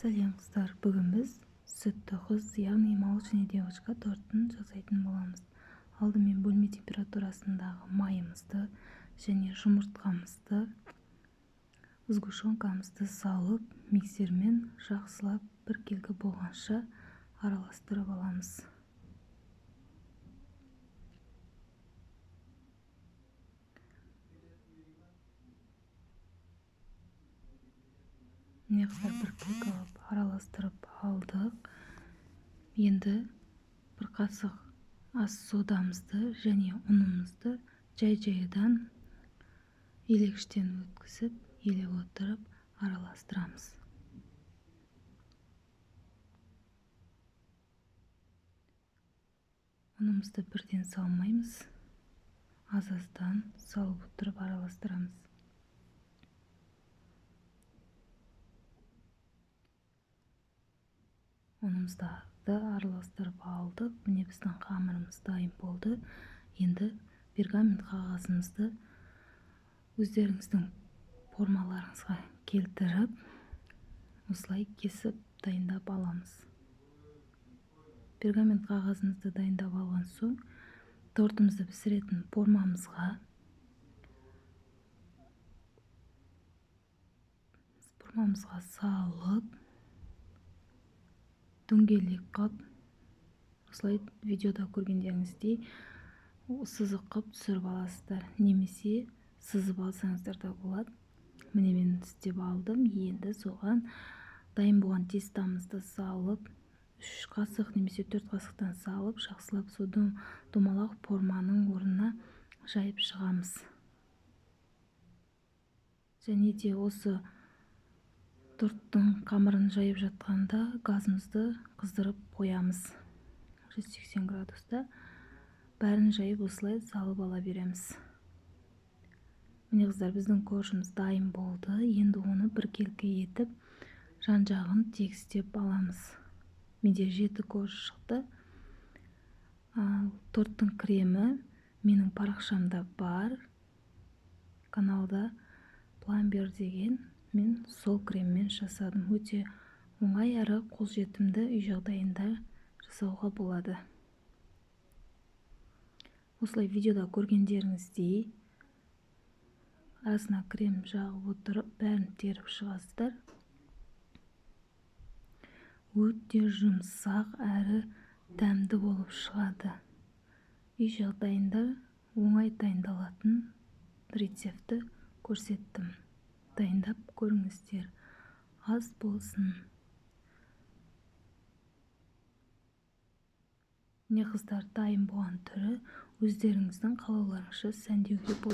Сәлем қыздар, бүгін біз сүтті қыз, яғни мал және девочка тортын жасайтын боламыз. Алдымен бөлме температурасындағы майымызды және жұмыртқамызды, сгущенкамызды салып, миксермен жақсылап біркелкі болғанша араластырып аламыз. Міне қыздар, біркелкі араластырып алдық. Енді бір қасық ас содамызды және ұнымызды жай-жайдан елегіштен өткізіп, елеп отырып араластырамыз. Ұнымызды бірден салмаймыз, аз-аздан салып отырып араластырамыз. Ұнымызды араластырып алдық. Міне біздің қамырымыз дайын болды. Енді пергамент қағазымызды өздеріңіздің формаларыңызға келтіріп, осылай кесіп дайындап аламыз. Пергамент қағазымызды дайындап алған соң, тортымызды пісіретін формамызға салып, дөңгелек қып, осылай видеода көргендеріңіздей сызық қып түсіріп аласыздар, немесе сызып алсаңыздар да болады. Міне мен істеп алдым. Енді соған дайын болған тестамызды салып, 3 қасық немесе 4 қасықтан салып, жақсылап соны домалақ форманың орнына жайып шығамыз. Және де осы торттың қамырын жайып жатқанда газымызды қыздырып қоямыз. 180 градуста бәрін жайып осылай салып ала береміз. Міне қыздар, біздің коржымыз дайын болды. Енді оны біркелкі етіп, жан-жағын тегістеп аламыз. Менде 7 корж шықты. Торттың кремі менің парақшамда бар. Каналда Пломбир деген, мен сол креммен жасадым. Өте оңай әрі қолжетімді, үй жағдайында жасауға болады. Осылай видеода көргендеріңіздей арасына крем жағып отырып, бәрін теріп шығасыздар. Өте жұмсақ әрі дәмді болып шығады. Үй жағдайында оңай дайындалатын рецепті көрсеттім. Дайындап көріңіздер, аз болсын. Міне қыздар, дайын болған түрі өздеріңіздің қалауларыңызша сәндеуге болады.